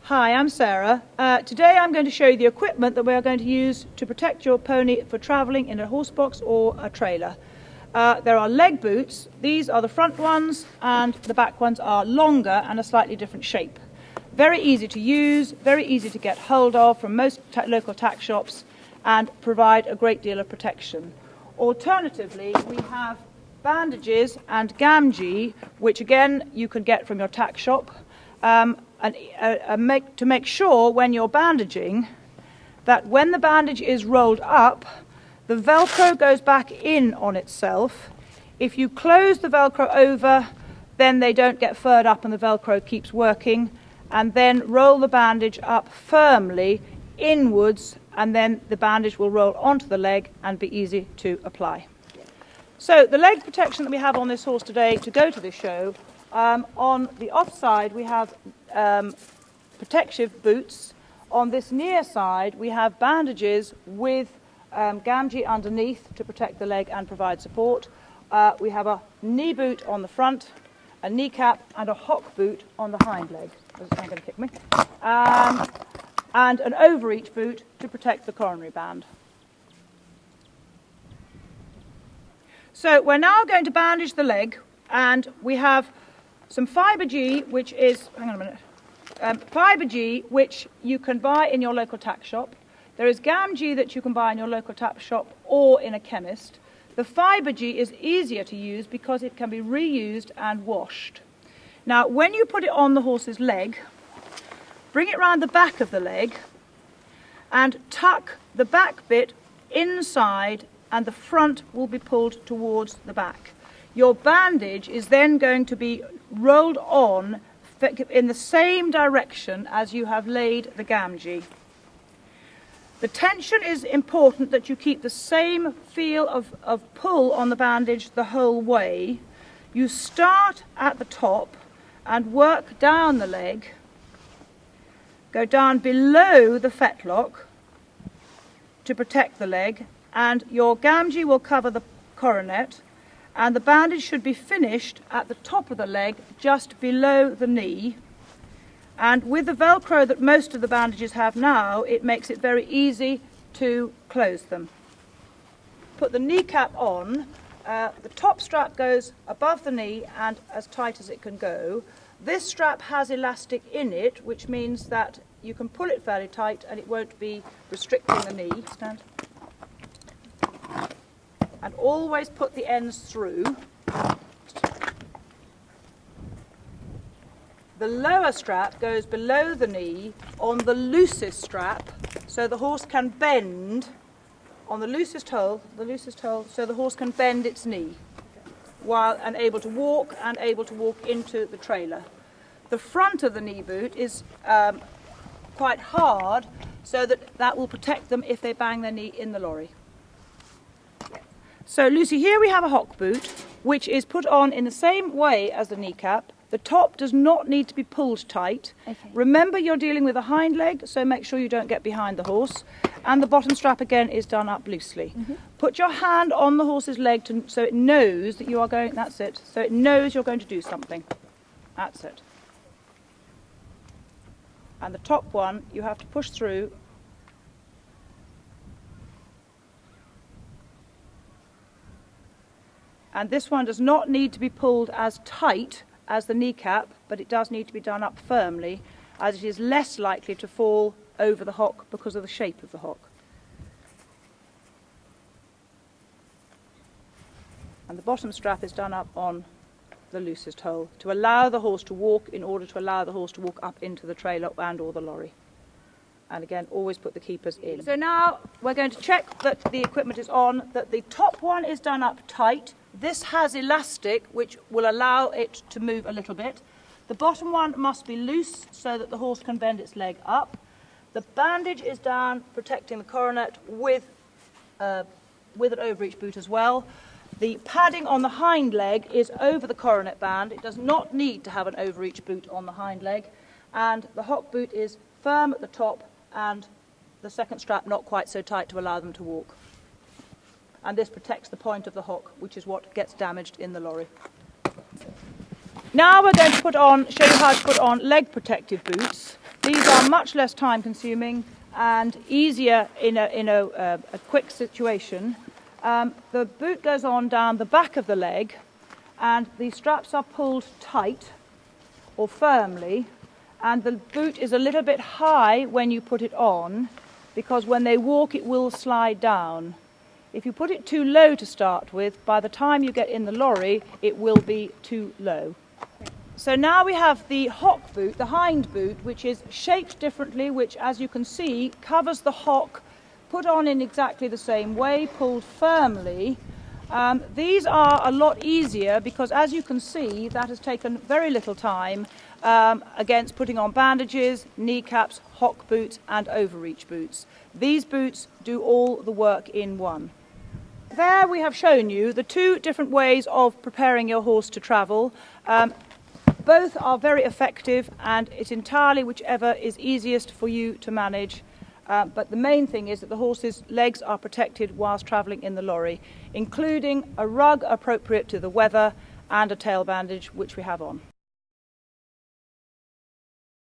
Hi, I'm Sarah. Today I'm going to show you the equipment that we are going to use to protect your pony for travelling in a horse box or a trailer. There are leg boots. These are the front ones and the back ones are longer and a slightly different shape. Very easy to use, very easy to get hold of from most local tack shops and provide a great deal of protection. Alternatively, we have bandages and Gamgee, which again you can get from your tack shop. To make sure when you're bandaging that when the bandage is rolled up, the Velcro goes back in on itself. If you close the Velcro over, then they don't get furred up and the Velcro keeps working. And then roll the bandage up firmly inwards, and then the bandage will roll onto the leg and be easy to apply. So the leg protection that we have on this horse today to go to this show, on the off side we have protective boots. On this near side we have bandages with Gamgee underneath to protect the leg and provide support. We have a knee boot on the front, a kneecap and a hock boot on the hind leg. It's not going to kick me. And an overreach boot to protect the coronary band. So we're now going to bandage the leg, and we have some Fibre G, which is, hang on a minute, Fibre G, which you can buy in your local tack shop. There is Gamgee that you can buy in your local tack shop or in a chemist. The Fibre G is easier to use because it can be reused and washed. Now, when you put it on the horse's leg, bring it round the back of the leg and tuck the back bit inside, and the front will be pulled towards the back. Your bandage is then going to be rolled on in the same direction as you have laid the Gamgee. The tension is important, that you keep the same feel of pull on the bandage the whole way. You start at the top and work down the leg, go down below the fetlock to protect the leg, and your Gamgee will cover the coronet, and the bandage should be finished at the top of the leg, just below the knee. And with the Velcro that most of the bandages have now, it makes it very easy to close them. Put the kneecap on. The top strap goes above the knee and as tight as it can go. This strap has elastic in it, which means that you can pull it fairly tight and it won't be restricting the knee. Stand. And always put the ends through. The lower strap goes below the knee on the loosest strap, so the horse can bend on the loosest hole, so the horse can bend its knee while able to walk into the trailer. The front of the knee boot is quite hard, so that will protect them if they bang their knee in the lorry. So Lucy, here we have a hock boot, which is put on in the same way as the kneecap. The top does not need to be pulled tight. Okay. Remember, you're dealing with a hind leg, so make sure you don't get behind the horse. And the bottom strap again is done up loosely. Mm-hmm. Put your hand on the horse's leg so it knows that you are going, that's it, so it knows you're going to do something. That's it. And the top one, you have to push through. And this one does not need to be pulled as tight as the kneecap, but it does need to be done up firmly, as it is less likely to fall over the hock because of the shape of the hock. And the bottom strap is done up on the loosest hole to allow the horse to walk, in order to allow the horse to walk up into the trailer and or the lorry. And again, always put the keepers in. So now we're going to check that the equipment is on, that the top one is done up tight. This has elastic, which will allow it to move a little bit. The bottom one must be loose so that the horse can bend its leg up. The bandage is down, protecting the coronet with an overreach boot as well. The padding on the hind leg is over the coronet band. It does not need to have an overreach boot on the hind leg. And the hock boot is firm at the top, and the second strap not quite so tight to allow them to walk. And this protects the point of the hock, which is what gets damaged in the lorry. Now we're going to show you how to put on leg protective boots. These are much less time consuming and easier in a quick situation. The boot goes on down the back of the leg, and the straps are pulled tight or firmly, and the boot is a little bit high when you put it on, because when they walk it will slide down. If you put it too low to start with, by the time you get in the lorry it will be too low. So now we have the hock boot, the hind boot, which is shaped differently, which, as you can see, covers the hock, put on in exactly the same way, pulled firmly. These are a lot easier because, as you can see, that has taken very little time against putting on bandages, kneecaps, hock boots and overreach boots. These boots do all the work in one. There we have shown you the two different ways of preparing your horse to travel. Both are very effective, and it's entirely whichever is easiest for you to manage. But the main thing is that the horse's legs are protected whilst travelling in the lorry, including a rug appropriate to the weather and a tail bandage which we have on.